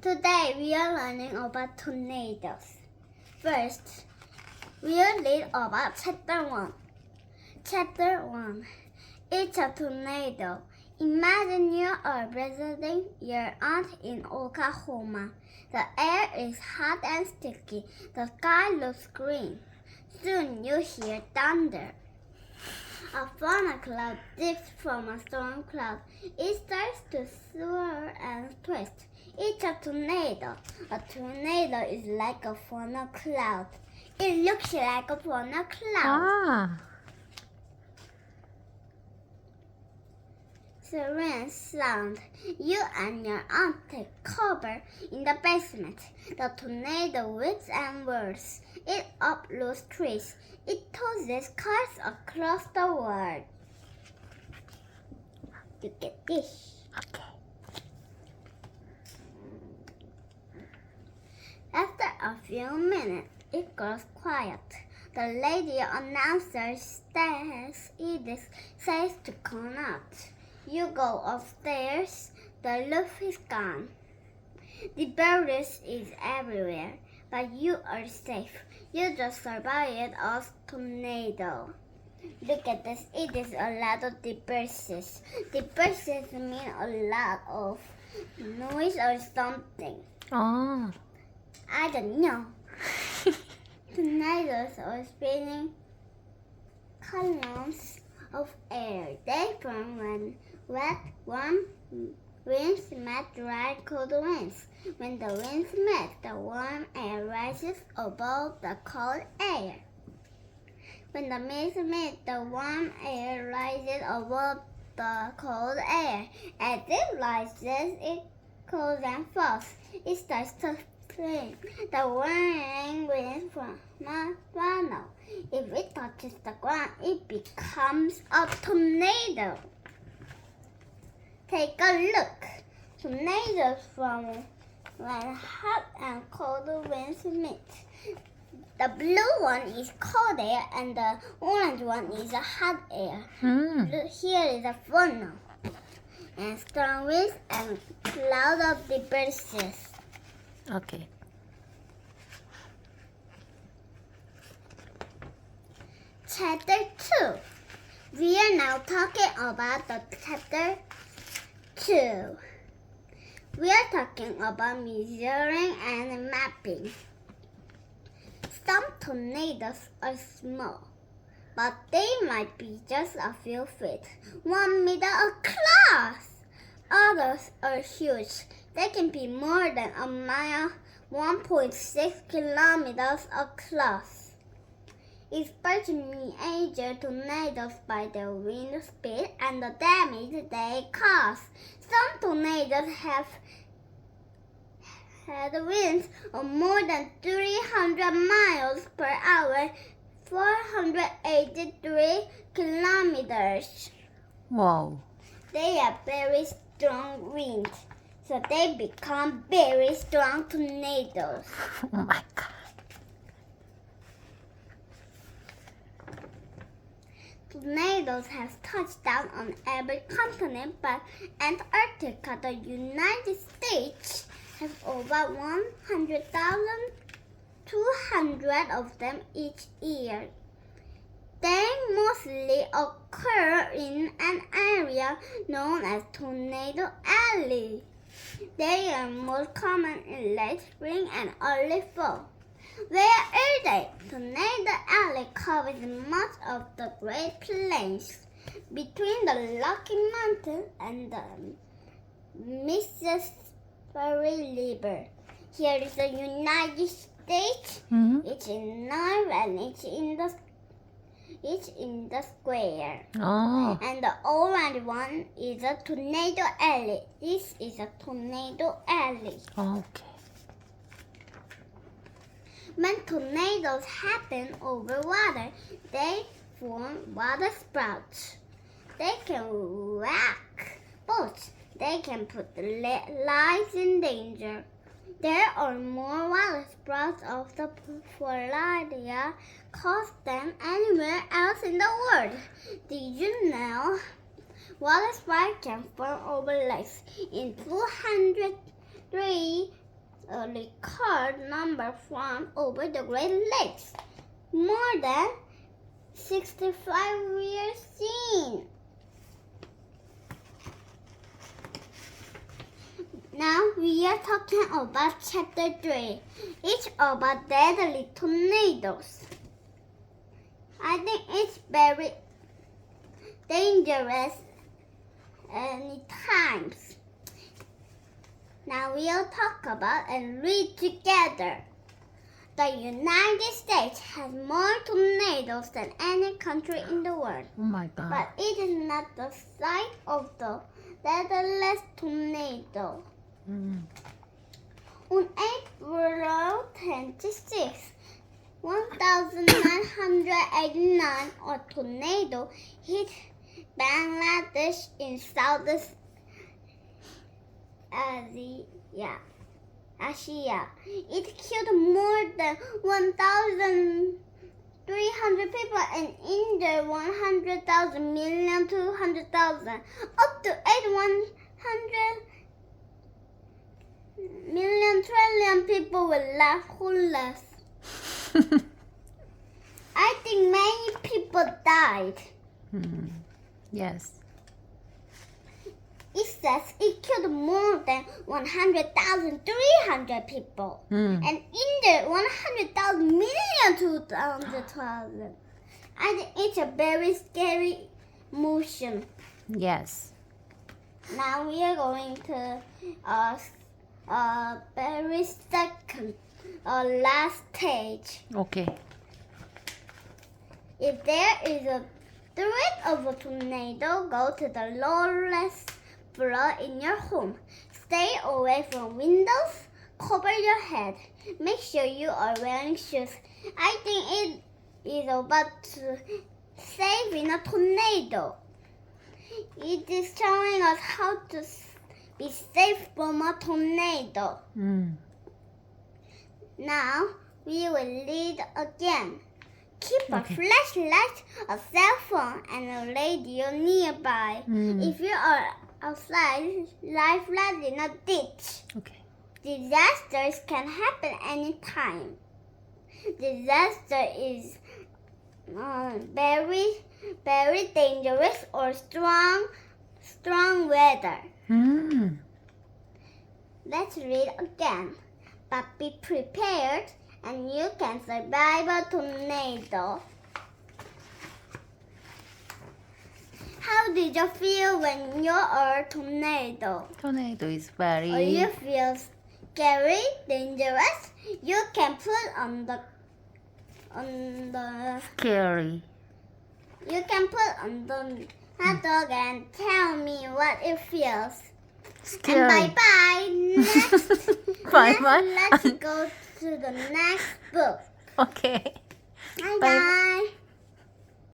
Today we are learning about tornadoes. First, we'll read about Chapter 1. Chapter 1. It's a tornado. Imagine you are visiting your aunt in Oklahoma. The air is hot and sticky. The sky looks green. Soon you hear thunder. A thunder cloud dips from a storm cloud. It starts to swirl and twist. It's a tornado. A tornado is like a funnel cloud. It looks like a funnel cloud. Sirens sound. You and your aunt take cover in the basement. The tornado whips and whirls. It uproots trees. It tosses cars across the world. You get this? Okay. After a few minutes, it goes quiet. The lady announcer says to come out. You go upstairs. The roof is gone. The debris is everywhere, but you are safe. You just survived a tornado. Look at this. It is a lot of debris. Debris mean a lot of noise or something. I don't know. Tornadoes are spinning columns of air. They form when wet, warm winds meet dry, cold winds. When the winds meet, the warm air rises above the cold air. When the winds meet, the warm air rises above the cold air. As it rises, it cools and falls. It starts to spin. The warm wind from a funnel. If it touches the ground, it becomes a tornado. Take a look. Tornadoes form when hot and cold winds meet. The blue one is cold air and the orange one is hot air. Here is a funnel and strong winds and cloud of debris. Okay. Chapter 2. We are now talking about the Chapter 2. We are talking about measuring and mapping. Some tornadoes are small, but they might be just a few feet, 1 meter across. Others are huge. They can be more than a mile, 1.6 kilometers across. Experts measure tornadoes by their wind speed and the damage they cause. Some tornadoes have had winds of more than 300 miles per hour, 483 kilometers. Wow. They are very strong winds, so they become very strong tornadoes. Oh my God. Tornadoes have touched down on every continent, but Antarctica, the United States, has over 100,200 of them each year. They mostly occur in an area known as Tornado Alley. They are most common in late spring and early fall. Where are they? Tornado Alley covers much of the Great Plains between the Rocky Mountains and the Mississippi River. Here is the United States. It's in north and it's in the square. And the orange one is a tornado alley. This is a tornado alley. Okay. When tornadoes happen over water, they form water spouts. They can wreck boats. They can put lives in danger. There are more water spouts off the Florida coast than anywhere else in the world. Did you know water spouts can form over lakes in 203 record number from over the Great Lakes. More than 65 years seen. Now we are talking about chapter 3. It's about deadly tornadoes. I think it's very dangerous any times. Now we'll talk about and read together. The United States has more tornadoes than any country in the world. Oh my god. But it is not the site of the deadliest tornado. On April 26, 1989, a tornado hit Bangladesh in Southeast Asia. It killed more than 1,300 people and injured 100,000 million, 200,000, up to 800 million trillion people were left homeless. I think many people died. Yes. It says it killed more than 100,300 people and injured 100,000 million, 200,000. I think it's a very scary motion. Yes. Now we are going to very second last stage. Okay. If there is a threat of a tornado, go to the lowest floor in your home. Stay away from windows. Cover your head. Make sure you are wearing shoes. I think it is about to save in a tornado. It is showing us how to be safe from a tornado. Now we will read again. Keep a flashlight, a cell phone, and a radio nearby. If you are outside, life flight in a ditch. Okay. Disasters can happen anytime. Disaster is very, very dangerous or strong weather. Let's read again. But be prepared and you can survive a tornado. How did you feel when you're a tornado? Tornado is Or very you feel scary, dangerous? You can put on the scary. you can put on the hot dog and tell me what it feels. Scary. And bye-bye. Next, Bye-bye. let's go to the next book. Okay. Bye-bye.